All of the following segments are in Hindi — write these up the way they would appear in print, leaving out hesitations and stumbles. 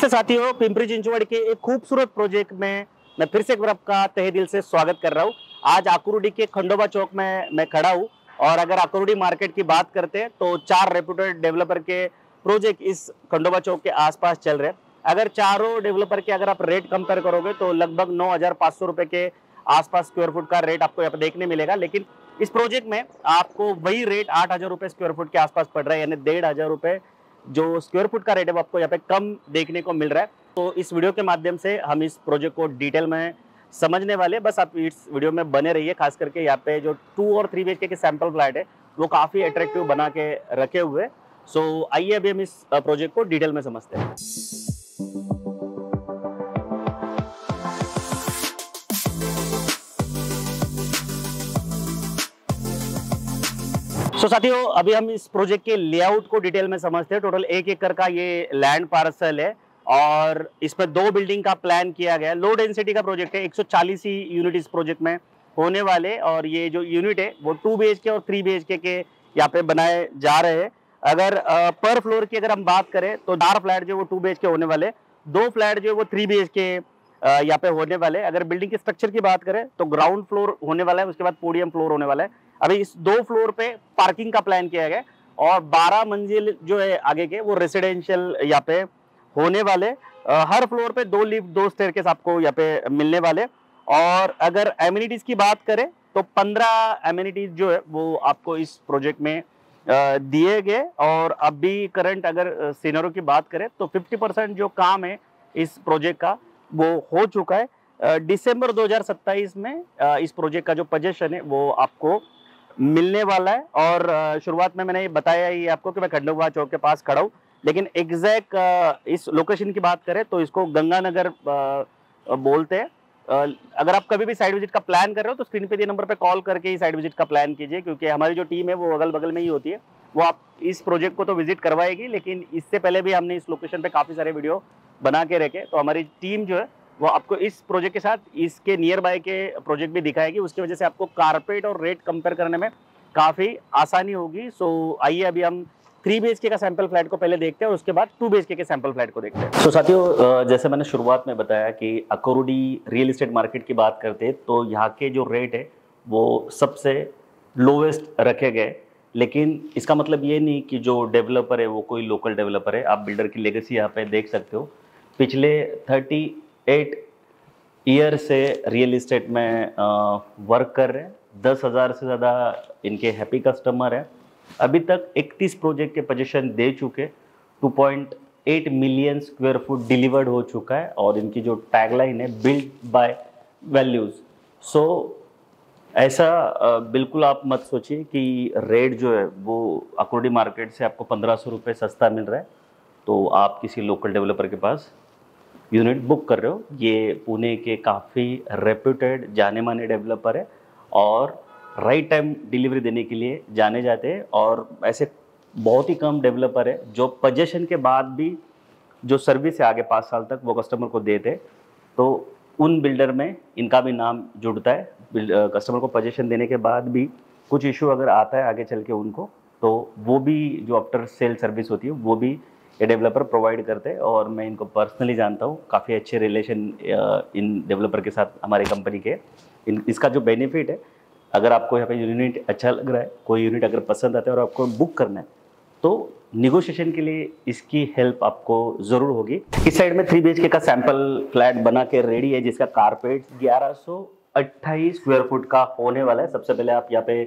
नमस्ते साथियों, पिंपरी चिंचवड़ के एक खूबसूरत प्रोजेक्ट में मैं फिर से एक बार आपका तहे दिल से स्वागत कर रहा हूँ। आज आकुर्डी के खंडोबा चौक में मैं खड़ा हूँ और अगर आकुर्डी मार्केट की बात करते हैं तो 4 रेप्यूटेड डेवलपर के प्रोजेक्ट इस खंडोबा चौक के आसपास चल रहे हैं। अगर चारों डेवलपर के अगर आप रेट कंपेयर करोगे तो लगभग 9,500 रुपए के आसपास स्क्वायर फुट का रेट आपको यहाँ पे देखने मिलेगा, लेकिन इस प्रोजेक्ट में आपको वही रेट 8,000 रुपए स्क्वायर फुट के आसपास पड़ रहा है, यानी 1,500 रुपए जो स्क्वायर फुट का रेट है वो आपको यहाँ पे कम देखने को मिल रहा है। तो इस वीडियो के माध्यम से हम इस प्रोजेक्ट को डिटेल में समझने वाले, बस आप इस वीडियो में बने रहिए। खास करके यहाँ पे जो 2 और 3 BHK के सैंपल फ्लैट है वो काफ़ी अट्रैक्टिव बना के रखे हुए। सो आइए अभी हम इस प्रोजेक्ट को डिटेल में समझते हैं। साथियों, अभी हम इस प्रोजेक्ट के लेआउट को डिटेल में समझते हैं। टोटल 1 एकड़ का ये लैंड पार्सल है और इसमें 2 बिल्डिंग का प्लान किया गया है। लो डेंसिटी का प्रोजेक्ट है, 140 ही यूनिट इस प्रोजेक्ट में होने वाले और ये जो यूनिट है वो 2 BHK और 3 BHK के यहाँ पे बनाए जा रहे हैं। अगर पर फ्लोर की अगर हम बात करें तो 4 फ्लैट जो वो 2 BHK होने वाले, 2 फ्लैट जो वो 3 BHK यहाँ पे होने वाले। अगर बिल्डिंग के स्ट्रक्चर की बात करें तो ग्राउंड फ्लोर होने वाला है, उसके बाद पोडियम फ्लोर होने वाला है। अभी इस 2 फ्लोर पे पार्किंग का प्लान किया गया और 12 मंजिल जो है आगे के वो रेसिडेंशियल यहाँ पे होने वाले। हर फ्लोर पे 2 लिफ्ट 2 स्टेयरकेस आपको यहाँ पे मिलने वाले। और अगर एमिनिटीज की बात करें तो 15 एमिनिटीज जो है वो आपको इस प्रोजेक्ट में दिए गए। और अभी करंट अगर सीनरों की बात करें तो 50% जो काम है इस प्रोजेक्ट का वो हो चुका है। दिसंबर 2027 में इस प्रोजेक्ट का जो पोजीशन है वो आपको मिलने वाला है। और शुरुआत में मैंने ये बताया ही आपको कि मैं खंडोबा चौक के पास खड़ा हूँ, लेकिन एग्जैक्ट इस लोकेशन की बात करें तो इसको गंगानगर बोलते हैं। अगर आप कभी भी साइड विजिट का प्लान कर रहे हो तो स्क्रीन पे दिए नंबर पे कॉल करके ही साइड विजिट का प्लान कीजिए, क्योंकि हमारी जो टीम है वो अगल बगल में ही होती है। वो आप इस प्रोजेक्ट को तो विजिट करवाएगी, लेकिन इससे पहले भी हमने इस लोकेशन पे काफ़ी सारे वीडियो बना के रखे। तो हमारी टीम जो है वो आपको इस प्रोजेक्ट के साथ इसके नियर बाय के प्रोजेक्ट भी दिखाएगी। उसकी वजह से आपको कारपेट और रेट कंपेयर करने में काफ़ी आसानी होगी। सो आइए अभी हम 3 BHK का सैंपल फ्लैट को पहले देखते हैं और उसके बाद 2 BHK के सैंपल फ्लैट को देखते हैं। साथियों, जैसे मैंने शुरुआत में बताया कि आकुर्डी रियल एस्टेट मार्केट की बात करते हैं तो यहाँ के जो रेट है वो सबसे लोवेस्ट रखे गए। लेकिन इसका मतलब ये नहीं कि जो डेवलपर है वो कोई लोकल डेवलपर है। आप बिल्डर की लेगेसी यहाँ पे देख सकते हो। पिछले 38 ईयर से रियल इस्टेट में वर्क कर रहे हैं। 10,000 से ज़्यादा इनके हैप्पी कस्टमर हैं। अभी तक 31 प्रोजेक्ट के पोजीशन दे चुके, 2.8 मिलियन स्क्वायर फुट डिलीवर्ड हो चुका है। और इनकी जो टैगलाइन है बिल्ड बाय वैल्यूज़। सो ऐसा बिल्कुल आप मत सोचिए कि रेट जो है वो आकुर्डी मार्केट से आपको 1,500 रुपये सस्ता मिल रहा है तो आप किसी लोकल डेवलपर के पास यूनिट बुक कर रहे हो। ये पुणे के काफ़ी रेप्यूटेड जाने माने डेवलपर है और राइट टाइम डिलीवरी देने के लिए जाने जाते हैं। और ऐसे बहुत ही कम डेवलपर है जो पोजीशन के बाद भी जो सर्विस है आगे 5 साल तक वो कस्टमर को देते। तो उन बिल्डर में इनका भी नाम जुड़ता है। कस्टमर को पोजीशन देने के बाद भी कुछ इशू अगर आता है आगे चल के उनको, तो वो भी जो आफ्टर सेल सर्विस होती है वो भी ये डेवलपर प्रोवाइड करते हैं। और मैं इनको पर्सनली जानता हूँ, काफ़ी अच्छे रिलेशन इन डेवलपर के साथ हमारी कंपनी के। इसका जो बेनिफिट है, अगर आपको यहाँ पे यूनिट अच्छा लग रहा है, कोई यूनिट अगर पसंद आता है और आपको बुक करना है तो निगोशिएशन के लिए इसकी हेल्प आपको ज़रूर होगी। इस साइड में 3 BHK का सैंपल फ्लैट बना के रेडी है जिसका कारपेट 1128 स्क्वायर फुट का होने वाला है। सबसे पहले आप यहाँ पे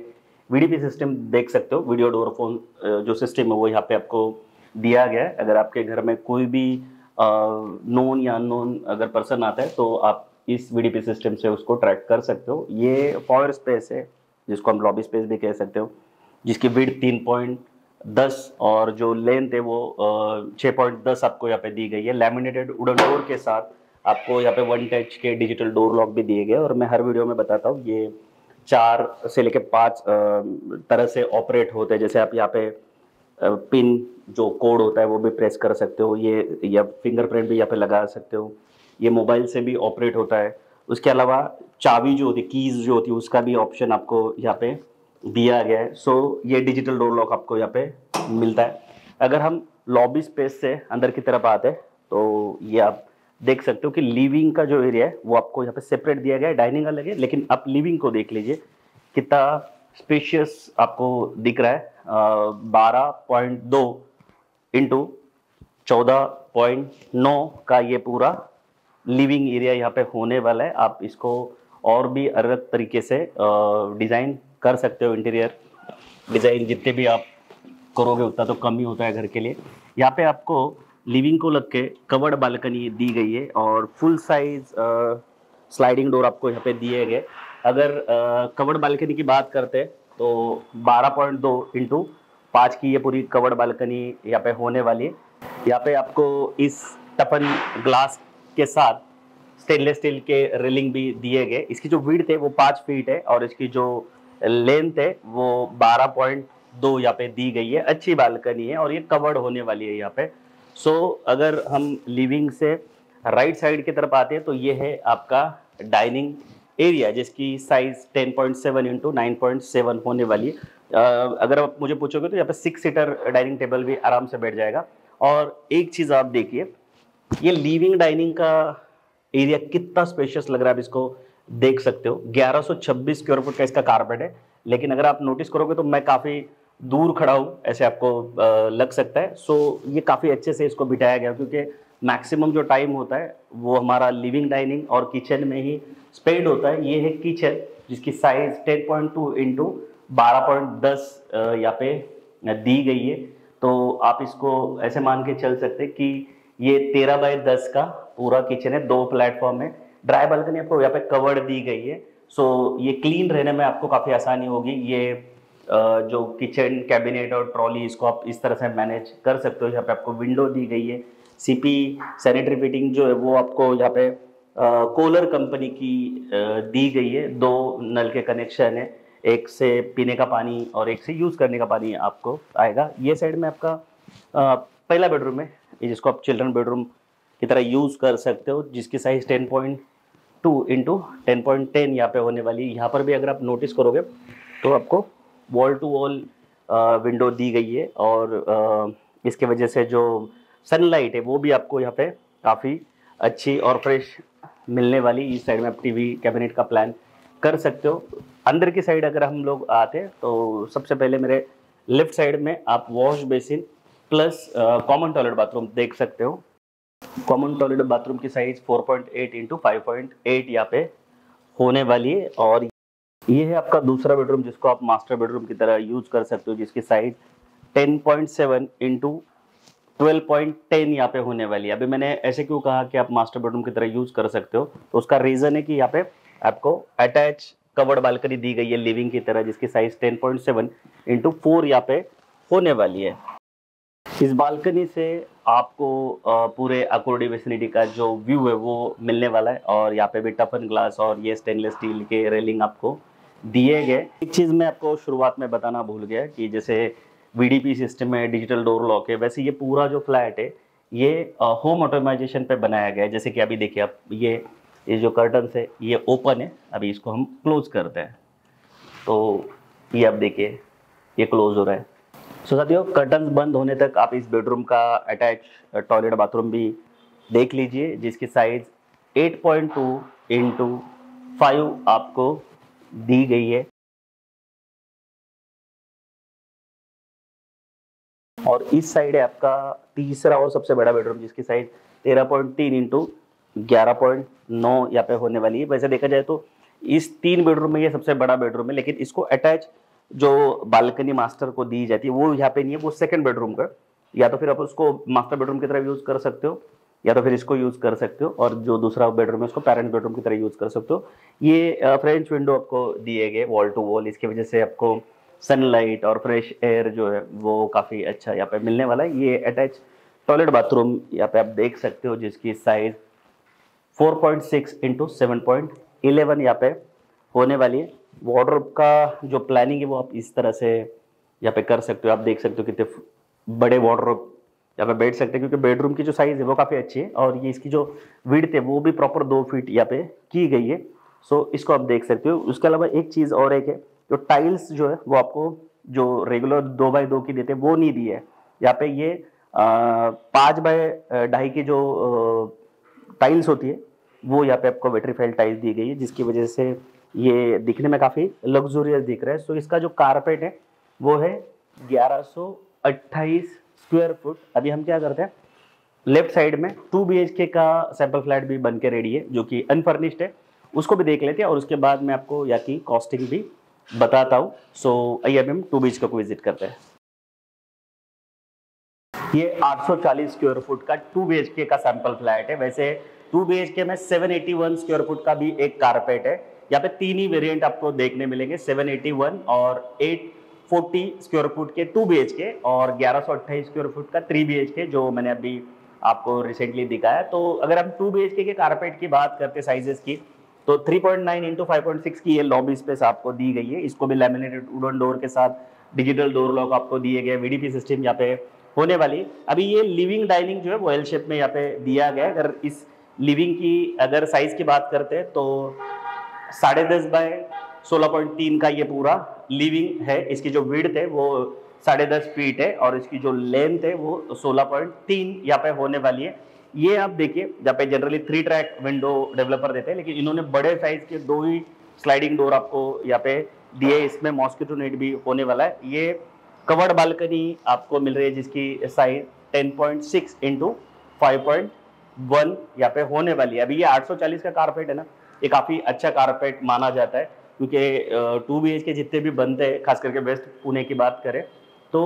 VDP सिस्टम देख सकते हो। वीडियो डोर फोन जो सिस्टम है वो यहाँ पे आपको दिया गया है। अगर आपके घर में कोई भी नोन या अननोन अगर पर्सन आता है तो आप इस VDP सिस्टम से उसको ट्रैक कर सकते हो। ये फॉर स्पेस है जिसको हम लॉबी स्पेस भी कह सकते हो, जिसकी विड्थ 3.10 और जो लेंथ है वो 6.10 आपको यहाँ पे दी गई है। लैमिनेटेड वुडन डोर के साथ आपको यहाँ पे 1 टच के डिजिटल डोर लॉक भी दिए गए। और मैं हर वीडियो में बताता हूँ ये 4 से लेकर 5 तरह से ऑपरेट होते हैं। जैसे आप यहाँ पे पिन जो कोड होता है वो भी प्रेस कर सकते हो, ये या फिंगरप्रिंट भी यहाँ पे लगा सकते हो। ये मोबाइल से भी ऑपरेट होता है। उसके अलावा चाबी जो होती है, कीज़ जो होती है, उसका भी ऑप्शन आपको यहाँ पे दिया गया है। सो ये डिजिटल डोर लॉक आपको यहाँ पे मिलता है। अगर हम लॉबी स्पेस से अंदर की तरफ आते हैं तो ये आप देख सकते हो कि लिविंग का जो एरिया है वो आपको यहाँ पे सेपरेट दिया गया है, डाइनिंग अलग है, लेकिन आप लिविंग को देख लीजिए कितना स्पेशियस आपको दिख रहा है। 12.2 इंटू 14.9 का ये पूरा लिविंग एरिया यहाँ पे होने वाला है। आप इसको और भी अलग तरीके से डिज़ाइन कर सकते हो। इंटीरियर डिज़ाइन जितने भी आप करोगे उतना तो कम ही होता है घर के लिए। यहाँ पे आपको लिविंग को लग के कवर्ड बालकनी दी गई है और फुल साइज स्लाइडिंग डोर आपको यहाँ पे दिए गए। अगर कवर्ड बालकनी की बात करते हैं तो 12.2 इंटू 5 की ये पूरी कवर्ड बालकनी यहाँ पे होने वाली है। यहाँ पे आपको इस टफन ग्लास के साथ स्टेनलेस स्टील के रेलिंग भी दिए गए। इसकी जो विड्थ है वो 5 फीट है और इसकी जो लेंथ है वो 12.2 यहाँ पे दी गई है। अच्छी बालकनी है और ये कवर्ड होने वाली है यहाँ पे। सो अगर हम लिविंग से राइट साइड की तरफ आते हैं तो ये है आपका डाइनिंग एरिया जिसकी साइज 10.7 इंटू 9.7 होने वाली है। अगर आप मुझे पूछोगे तो यहाँ पे 6 सीटर डाइनिंग टेबल भी आराम से बैठ जाएगा। और एक चीज़ आप देखिए, ये लिविंग डाइनिंग का एरिया कितना स्पेशियस लग रहा है, आप इसको देख सकते हो। 1126 स्क्वायर फुट का इसका कारपेट है, लेकिन अगर आप नोटिस करोगे तो मैं काफ़ी दूर खड़ा हूँ ऐसे आपको लग सकता है। सो ये काफ़ी अच्छे से इसको बिठाया गया क्योंकि मैक्सिमम जो टाइम होता है वो हमारा लिविंग डाइनिंग और किचन में ही स्पेंड होता है। ये है किचन जिसकी साइज 10.2 इंटू 12.10 यहाँ पे दी गई है। तो आप इसको ऐसे मान के चल सकते कि ये 13x10 का पूरा किचन है। 2 प्लेटफॉर्म है। ड्राई बालकनी आपको यहाँ पे कवर्ड दी गई है। सो ये क्लीन रहने में आपको काफ़ी आसानी होगी। ये जो किचन कैबिनेट और ट्रॉली इसको आप इस तरह से मैनेज कर सकते हो। यहाँ पे आपको विंडो दी गई है। सीपी सैनिटरी फिटिंग जो है वो आपको यहाँ पे कोलर कंपनी की दी गई है। 2 नल के कनेक्शन है, एक से पीने का पानी और एक से यूज़ करने का पानी आपको आएगा। ये साइड में आपका पहला बेडरूम है जिसको आप चिल्ड्रन बेडरूम की तरह यूज़ कर सकते हो, जिसकी साइज़ 10.2 इंटू 10.10 यहाँ पे होने वाली है। यहाँ पर भी अगर आप नोटिस करोगे तो आपको वॉल टू वॉल विंडो दी गई है और इसके वजह से जो सनलाइट है वो भी आपको यहाँ पे काफ़ी अच्छी और फ्रेश मिलने वाली। इस साइड में आप टीवी कैबिनेट का प्लान कर सकते हो। अंदर की साइड अगर हम लोग आते हैं तो सबसे पहले मेरे लेफ्ट साइड में आप wash basin plus common toilet bathroom देख सकते हो। कॉमन टॉयलेट बाथरूम की साइज 4.8 इंटू 5.8 यहाँ पे होने वाली है। और ये है आपका दूसरा बेडरूम जिसको आप मास्टर बेडरूम की तरह यूज कर सकते हो, जिसकी साइज 10.7 इंटू 12.10 यहाँ पे होने वाली है। अभी मैंने ऐसे क्यों कहा कि आप मास्टर बेडरूम की तरह यूज कर सकते हो, तो उसका रीजन है कि यहाँ पे आपको अटैच कवर्ड बालकनी दी गई है लिविंग की तरह, जिसकी साइज 10.7 इंटू 4 यहाँ पे होने वाली है। इस बालकनी से आपको पूरे अकोर्डी विसिनिटी का जो व्यू है वो मिलने वाला है। और यहाँ पे भी टफन ग्लास और ये स्टेनलेस स्टील के रेलिंग आपको दिए गए। एक चीज़ मैं आपको शुरुआत में बताना भूल गया कि जैसे वीडीपी सिस्टम है, डिजिटल डोर लॉक है, वैसे ये पूरा जो फ्लैट है ये होम ऑटोमाइजेशन पे बनाया गया है। जैसे कि अभी देखिए आप, ये जो कर्टन्स है ये ओपन है, अभी इसको हम क्लोज करते हैं तो ये आप देखिए ये क्लोज हो रहा है। सो साथियों, कर्टन्स बंद होने तक आप इस बेडरूम का अटैच टॉयलेट बाथरूम भी देख लीजिए, जिसकी साइज 8.2 इंटू 5 आपको दी गई है। और इस साइड है आपका तीसरा और सबसे बड़ा बेडरूम, जिसकी साइज 13.3 इंटू 11.9 यहाँ पे होने वाली है। वैसे देखा जाए तो इस 3 बेडरूम में ये सबसे बड़ा बेडरूम है, लेकिन इसको अटैच जो बालकनी मास्टर को दी जाती है वो यहाँ पे नहीं है, वो सेकंड बेडरूम का। या तो फिर आप उसको मास्टर बेडरूम की तरह यूज कर सकते हो या तो फिर इसको यूज कर सकते हो, और जो दूसरा बेडरूम है उसको पेरेंट बेडरूम की तरह यूज कर सकते हो। ये फ्रेंच विंडो आपको दिए गए वॉल टू वॉल, इसकी वजह से आपको सनलाइट और फ्रेश एयर जो है वो काफ़ी अच्छा यहाँ पे मिलने वाला है। ये अटैच टॉयलेट बाथरूम यहाँ पे आप देख सकते हो, जिसकी साइज 4.6 इंटू 7.11 यहाँ पे होने वाली है। वार्डरोब का जो प्लानिंग है वो आप इस तरह से यहाँ पे कर सकते हो। आप देख सकते हो कितने बड़े वार्डरोब यहाँ पे बैठ सकते हैं, क्योंकि बेडरूम की जो साइज़ है वो काफ़ी अच्छी है और ये इसकी जो विड्थ है वो भी प्रॉपर 2 फीट यहाँ पे की गई है। सो इसको आप देख सकते हो। उसके अलावा एक चीज़ और एक है, जो टाइल्स जो है वो आपको जो रेगुलर 2x2 की देते हैं वो नहीं दी है। यहाँ पे ये 5x2.5 की जो टाइल्स होती है वो यहाँ पे आपको वेट्रीफाइड टाइल्स दी गई है, जिसकी वजह से ये दिखने में काफ़ी लग्जूरियस दिख रहा है। सो इसका जो कारपेट है वो है 1128 स्क्वायर फुट। अभी हम क्या करते हैं, लेफ्ट साइड में 2 BHK का सैंपल फ्लैट भी बन के रेडी है जो कि अनफर्निश्ड है, उसको भी देख लेते हैं और उसके बाद मैं आपको यहाँ की कॉस्टिंग भी बताता हूँ। सो आइए अभी हम 2 BHK को विजिट करते हैं। ये 840 स्क्वायर फुट का 2 BHK का सैंपल फ्लैट है। वैसे 2 BHK में 781 स्क्वायर फुट का भी एक कारपेट है। यहाँ पे 3 ही वेरिएंट आपको देखने मिलेंगे, 781 और 840 स्क्वायर फुट के 2 BHK और 1128 स्क्वायर फुट का 3 BHK जो मैंने अभी आपको रिसेंटली दिखाया। तो अगर हम 2 BHK के कारपेट की बात करते साइजेस की, तो 3.9 इंटू 5.6 की ये लॉबी स्पेस आपको दी गई है। इसको भी लैमिनेटेड वुडन डोर के साथ डिजिटल डोर लॉक आपको दिए गए, VDP सिस्टम यहाँ पे होने वाली। अभी ये लिविंग डाइनिंग जो है वो एल शेप में यहाँ पे दिया गया है। अगर इस लिविंग की अगर साइज की बात करते हैं तो 10.5 बाय 16.3 का ये पूरा लिविंग है। इसकी जो विड्थ है वो 10.5 फीट है और इसकी जो लेंथ है वो 16.3 यहाँ पे होने वाली है। ये आप देखिए, जहाँ पे जनरली 3 ट्रैक विंडो डेवलपर देते हैं, लेकिन इन्होंने बड़े साइज के 2 ही स्लाइडिंग डोर आपको यहाँ पे दिए। इसमें मॉस्किटो नेट भी होने वाला है। ये कवर्ड बालकनी आपको मिल रही है जिसकी साइज 10.6 इंटू 5.1 यहाँ पे होने वाली है। अभी ये 840 का कारपेट है ना, ये काफ़ी अच्छा कारपेट माना जाता है क्योंकि 2 BHK जितने भी बनते हैं, खास करके वेस्ट पुणे की बात करें तो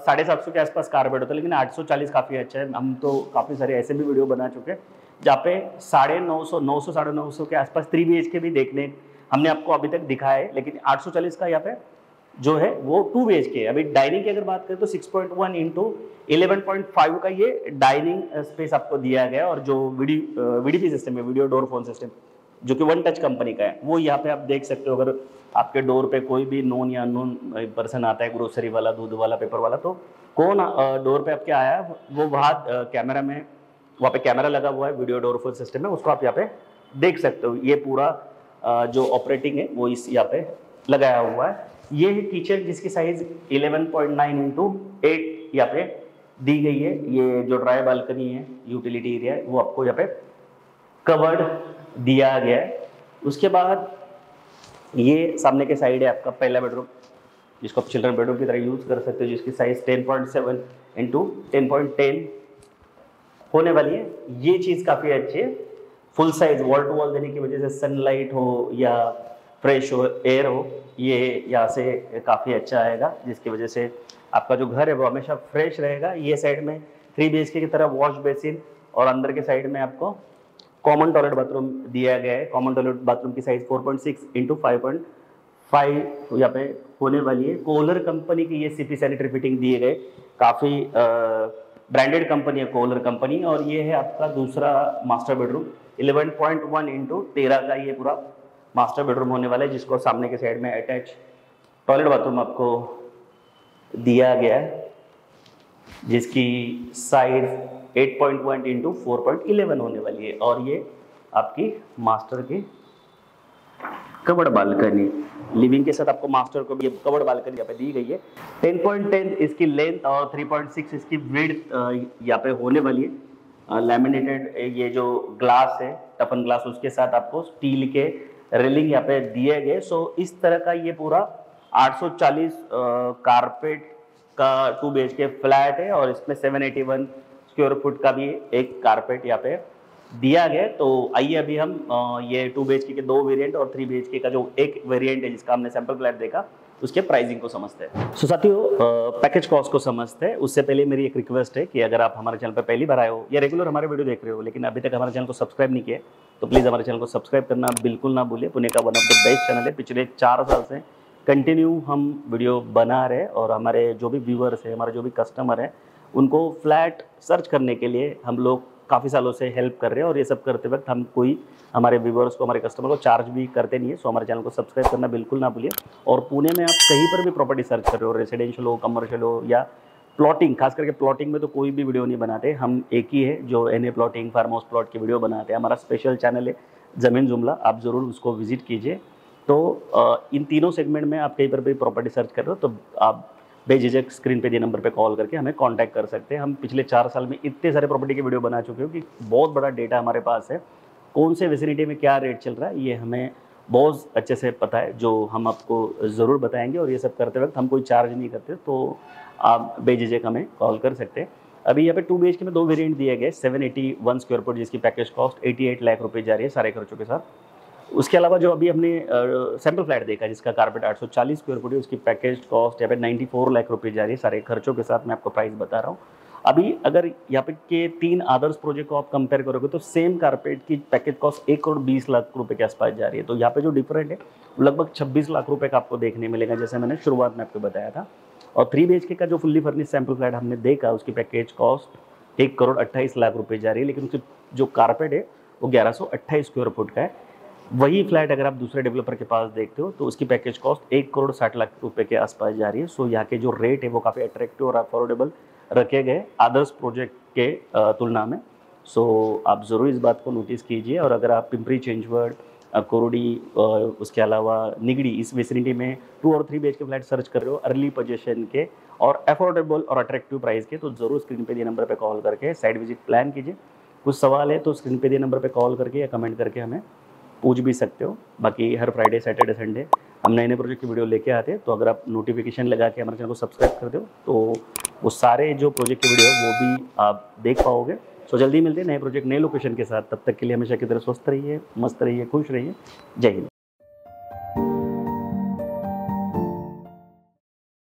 750 के आसपास कारपेट होता है, लेकिन 840 काफ़ी अच्छा है। हम तो काफ़ी सारे ऐसे भी वीडियो बना चुके हैं जहाँ पे 950 900 950 के आसपास 3 BHK भी देखने हमने आपको अभी तक दिखाया है, लेकिन 840 का यहाँ पे जो है वो 2 BHK है। अभी डाइनिंग की अगर बात करें तो 6.1 इंटू 11.5 का ये डाइनिंग स्पेस आपको दिया गया है। और जो VDP सिस्टम है, वीडियो डोर फोन सिस्टम, जो कि वन टच कंपनी का है, वो यहाँ पे आप देख सकते हो। अगर आपके डोर पे कोई भी नॉन या अननोन पर्सन आता है, ग्रोसरी वाला, दूध वाला, पेपर वाला, तो कौन डोर पे आपके आया है वो वहाँ कैमरा में, वहाँ पे कैमरा लगा हुआ है, वीडियो डोर फोन सिस्टम है, उसको आप यहाँ पे देख सकते हो। ये पूरा जो ऑपरेटिंग है वो इस यहाँ पे लगाया हुआ है। ये है किचन जिसकी साइज 11.9 इंटू 8 यहाँ पे दी गई है। ये जो ड्राई बालकनी है, यूटिलिटी एरिया है, वो आपको यहाँ पे कवर्ड दिया गया है। उसके बाद ये सामने के साइड है आपका पहला बेडरूम, जिसको आप चिल्ड्रन बेडरूम की तरह यूज़ कर सकते हो, जिसकी साइज 10.7 इंटू 10.10 होने वाली है। ये चीज़ काफ़ी अच्छी है, full size wall to wall देने की वजह से सनलाइट हो या फ्रेश हो, एयर हो, ये यहाँ से काफ़ी अच्छा आएगा, जिसकी वजह से आपका जो घर है वो हमेशा फ्रेश रहेगा। ये साइड में 3 BHK की तरह वॉश बेसिन और अंदर के साइड में आपको कॉमन टॉयलेट बाथरूम दिया गया है। कॉमन टॉयलेट बाथरूम की साइज 4.6 इंटू 5.5 यहाँ पे होने वाली है। कोलर कंपनी की ये CP सैनिटरी फिटिंग दिए गए, काफ़ी ब्रांडेड कंपनी है कोलर कंपनी। और ये है आपका दूसरा मास्टर बेडरूम, 11.1 इंटू 13 का ये पूरा मास्टर बेडरूम होने वाला है, जिसको सामने के साइड में अटैच टॉयलेट बाथरूम आपको दिया गया है, जिसकी साइज 8.1 इंटू 4.11 होने वाली है। और ये आपकी मास्टर की कवर्ड बालकनी, लिविंग के साथ आपको मास्टर को भी कवर्ड बालकनी यहाँ पे दी गई है। 10.10 इसकी लेंथ और 3.6 इसकी विड्थ यहाँ पे होने वाली है। लैमिनेटेड ये जो ग्लास है, टफन ग्लास, उसके साथ आपको स्टील के रेलिंग यहाँ पे दिए गए। सो इस तरह का ये पूरा 840 कारपेट का 2 BHK फ्लैट है और इसमें 781 स्क्वायर फुट का भी एक कारपेट यहाँ पे दिया गया। तो आइए अभी हम ये 2 BHK के 2 वेरिएंट और 3 BHK का जो एक वेरिएंट है जिसका हमने सैंपल फ्लैट देखा, उसके प्राइसिंग को समझते हैं। सो साथियों, पैकेज कॉस्ट को समझते हैं उससे पहले मेरी एक रिक्वेस्ट है कि अगर आप हमारे चैनल पर पहली बार आए हो या रेगुलर हमारे वीडियो देख रहे हो लेकिन अभी तक हमारे चैनल को सब्सक्राइब नहीं किया, तो प्लीज़ हमारे चैनल को सब्सक्राइब करना बिल्कुल ना भूलिए। पुणे का one of the best channel है, पिछले 4 साल से कंटिन्यू हम वीडियो बना रहे और हमारे जो भी व्यूअर्स हैं, हमारे जो भी कस्टमर हैं, उनको फ्लैट सर्च करने के लिए हम लोग काफ़ी सालों से हेल्प कर रहे हैं। और ये सब करते वक्त हम कोई हमारे व्यूअर्स को, हमारे कस्टमर को चार्ज भी करते नहीं है। सो हमारे चैनल को सब्सक्राइब करना बिल्कुल ना भूलिए। और पुणे में आप कहीं पर भी प्रॉपर्टी सर्च कर रहे हो, रेसिडेंशियल हो, कमर्शियल हो या प्लॉटिंग, खास करके प्लॉटिंग में तो कोई भी वीडियो नहीं बनाते, हम एक ही है जो NA plotting, farm house plot की वीडियो बनाते हैं। हमारा स्पेशल चैनल है ज़मीन जुमला, आप ज़रूर उसको विजिट कीजिए। तो इन तीनों सेगमेंट में आप कहीं पर भी प्रॉपर्टी सर्च कर रहे हो तो आप बेझिझक स्क्रीन पे दिए नंबर पे कॉल करके हमें कांटेक्ट कर सकते हैं। हम पिछले 4 साल में इतने सारे प्रॉपर्टी के वीडियो बना चुके हो कि बहुत बड़ा डेटा हमारे पास है। कौन से विसिनिटी में क्या रेट चल रहा है ये हमें बहुत अच्छे से पता है, जो हम आपको ज़रूर बताएंगे। और ये सब करते वक्त हम कोई चार्ज नहीं करते, तो आप बेझिझक हमें कॉल कर सकते हैं। अभी यहाँ पे 2 BHK में 2 वेरिएंट दिए गए, 781 स्क्वायर फुट जिसकी पैकेज कॉस्ट 88 लाख रुपए जा रही है सारे खर्चों के साथ। उसके अलावा जो अभी हमने सैम्पल फ्लैट देखा जिसका कारपेट 840 स्क्वायर फुट है, उसकी पैकेज कॉस्ट यहाँ पे 94 लाख रुपए जा रही है सारे खर्चों के साथ। मैं आपको प्राइस बता रहा हूँ। अभी अगर यहाँ पे के 3 अदर्स प्रोजेक्ट को आप कंपेयर करोगे तो सेम कारपेट की पैकेज कॉस्ट 1 करोड़ 20 लाख रुपए के आसपास जा रही है। तो यहाँ पे जो डिफरेंट है वो लगभग 26 लाख रुपए का आपको देखने मिलेगा, जैसे मैंने शुरुआत में आपको बताया था। और 3 BHK का जो फुल्ली फर्निश सैम्पल फ्लैट हमने देखा उसकी पैकेज कॉस्ट 1 करोड़ 28 लाख रुपए जा रही है, लेकिन उसकी जो कारपेट है वो 1128 स्क्वायर फुट का है। वही फ्लैट अगर आप दूसरे डेवलपर के पास देखते हो तो उसकी पैकेज कॉस्ट 1 करोड़ 60 लाख रुपए के आसपास जा रही है। सो यहाँ के जो रेट है वो काफ़ी अट्रैक्टिव और अफोर्डेबल रखे गए अदर्स प्रोजेक्ट के तुलना में। सो आप ज़रूर इस बात को नोटिस कीजिए। और अगर आप पिंपरी चिंचवड, कोरोडी, उसके अलावा निगड़ी इस विसिनिटी में 2 और 3 BHK फ्लैट सर्च कर रहे हो अर्ली पोजीशन के और अफोर्डेबल और अट्रैक्टिव प्राइस के, तो ज़रूर स्क्रीन पे दिए नंबर पे कॉल करके साइट विजिट प्लान कीजिए। कुछ सवाल है तो स्क्रीन पे दिए नंबर पे कॉल करके या कमेंट करके हमें पूछ भी सकते हो। बाकी हर फ्राइडे, सैटरडे, संडे हम नए नए प्रोजेक्ट की वीडियो लेके आते हैं, तो अगर आप नोटिफिकेशन लगा के हमारे चैनल को सब्सक्राइब कर दो तो वो सारे जो प्रोजेक्ट की वीडियो वो भी आप देख पाओगे। सो जल्दी मिलते हैं नए प्रोजेक्ट नए लोकेशन के साथ। तब तक के लिए हमेशा की तरह स्वस्थ रहिए, मस्त रहिए, खुश रहिए। जय हिंद।